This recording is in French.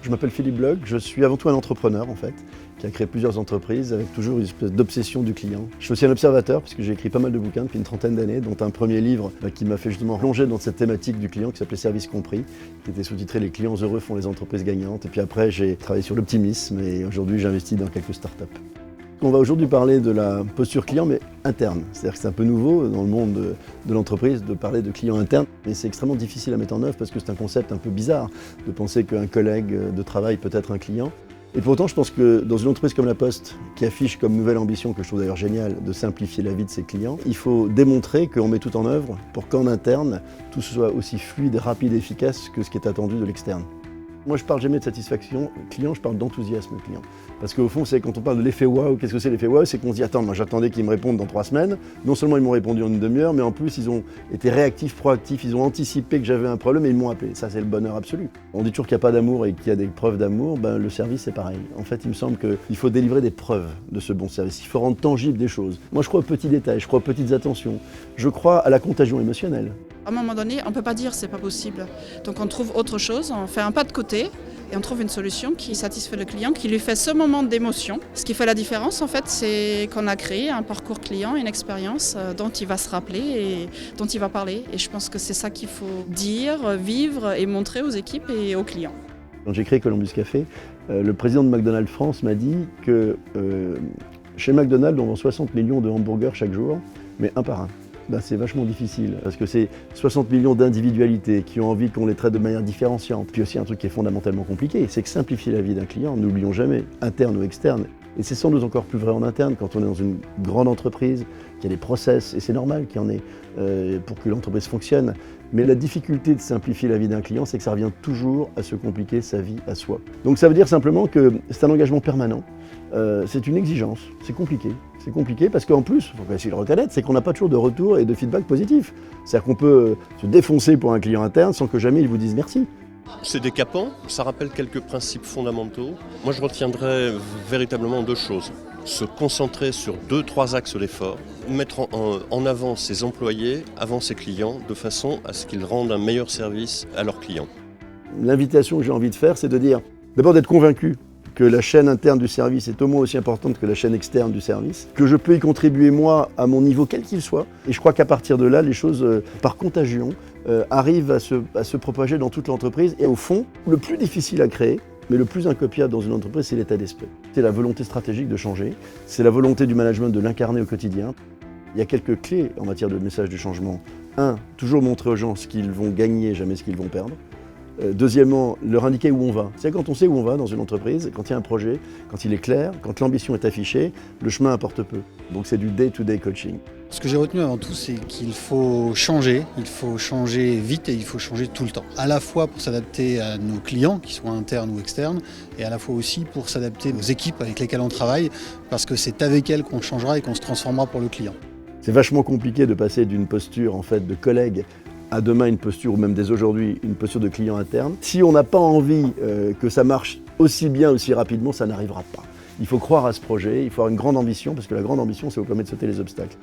Je m'appelle Philippe Bloch, je suis avant tout un entrepreneur en fait, qui a créé plusieurs entreprises avec toujours une espèce d'obsession du client. Je suis aussi un observateur puisque j'ai écrit pas mal de bouquins depuis une trentaine d'années, dont un premier livre qui m'a fait justement plonger dans cette thématique du client qui s'appelait Service compris, qui était sous-titré Les clients heureux font les entreprises gagnantes. Et puis après j'ai travaillé sur l'optimisme et aujourd'hui j'investis dans quelques startups. On va aujourd'hui parler de la posture client, mais interne. C'est-à-dire que c'est un peu nouveau dans le monde de l'entreprise de parler de client interne, mais c'est extrêmement difficile à mettre en œuvre parce que c'est un concept un peu bizarre de penser qu'un collègue de travail peut être un client. Et pour autant, je pense que dans une entreprise comme La Poste, qui affiche comme nouvelle ambition, que je trouve d'ailleurs géniale, de simplifier la vie de ses clients, il faut démontrer qu'on met tout en œuvre pour qu'en interne, tout soit aussi fluide, rapide et efficace que ce qui est attendu de l'externe. Moi, je parle jamais de satisfaction client, je parle d'enthousiasme client. Parce qu'au fond, c'est quand on parle de l'effet waouh, qu'est-ce que c'est l'effet waouh? C'est qu'on se dit, attends, moi j'attendais qu'ils me répondent dans 3 semaines. Non seulement ils m'ont répondu en une demi-heure, mais en plus ils ont été réactifs, proactifs, ils ont anticipé que j'avais un problème et ils m'ont appelé. Ça, c'est le bonheur absolu. On dit toujours qu'il n'y a pas d'amour et qu'il y a des preuves d'amour, ben, le service c'est pareil. En fait, il me semble qu'il faut délivrer des preuves de ce bon service. Il faut rendre tangible des choses. Moi, je crois aux petits détails, je crois aux petites attentions. Je crois à la contagion émotionnelle. À un moment donné, on ne peut pas dire c'est pas possible. Donc on trouve autre chose, on fait un pas de côté et on trouve une solution qui satisfait le client, qui lui fait ce moment d'émotion. Ce qui fait la différence, en fait, c'est qu'on a créé un parcours client, une expérience dont il va se rappeler et dont il va parler. Et je pense que c'est ça qu'il faut dire, vivre et montrer aux équipes et aux clients. Quand j'ai créé Columbus Café, le président de McDonald's France m'a dit que chez McDonald's, on vend 60 millions de hamburgers chaque jour, mais un par un. Ben, c'est vachement difficile parce que c'est 60 millions d'individualités qui ont envie qu'on les traite de manière différenciante. Puis aussi un truc qui est fondamentalement compliqué, c'est que simplifier la vie d'un client, n'oublions jamais, interne ou externe. Et c'est sans doute encore plus vrai en interne quand on est dans une grande entreprise, qu'il y a des process, et c'est normal qu'il y en ait pour que l'entreprise fonctionne. Mais la difficulté de simplifier la vie d'un client, c'est que ça revient toujours à se compliquer sa vie à soi. Donc ça veut dire simplement que c'est un engagement permanent, c'est une exigence, c'est compliqué. C'est compliqué parce qu'en plus, il faut essayer de le reconnaître, c'est qu'on n'a pas toujours de retour et de feedback positif. C'est-à-dire qu'on peut se défoncer pour un client interne sans que jamais il vous dise merci. C'est décapant, ça rappelle quelques principes fondamentaux. Moi, je retiendrai véritablement 2 choses. Se concentrer sur 2-3 axes d'effort, mettre en avant ses employés avant ses clients, de façon à ce qu'ils rendent un meilleur service à leurs clients. L'invitation que j'ai envie de faire, c'est de dire, d'abord d'être convaincu que la chaîne interne du service est au moins aussi importante que la chaîne externe du service, que je peux y contribuer moi à mon niveau quel qu'il soit. Et je crois qu'à partir de là, les choses, par contagion, arrivent à se propager dans toute l'entreprise. Et au fond, le plus difficile à créer, mais le plus incopiable dans une entreprise, c'est l'état d'esprit. C'est la volonté stratégique de changer, c'est la volonté du management de l'incarner au quotidien. Il y a quelques clés en matière de message de changement. 1, toujours montrer aux gens ce qu'ils vont gagner, jamais ce qu'ils vont perdre. Deuxièmement, leur indiquer où on va. C'est quand on sait où on va dans une entreprise, quand il y a un projet, quand il est clair, quand l'ambition est affichée, le chemin importe peu. Donc c'est du day-to-day coaching. Ce que j'ai retenu avant tout, c'est qu'il faut changer vite et il faut changer tout le temps. À la fois pour s'adapter à nos clients, qui soient internes ou externes, et à la fois aussi pour s'adapter aux équipes avec lesquelles on travaille, parce que c'est avec elles qu'on changera et qu'on se transformera pour le client. C'est vachement compliqué de passer d'une posture en fait de collègue à demain une posture, ou même dès aujourd'hui, une posture de client interne. Si on n'a pas envie que ça marche aussi bien, aussi rapidement, ça n'arrivera pas. Il faut croire à ce projet, il faut avoir une grande ambition, parce que la grande ambition, c'est vous permet de sauter les obstacles.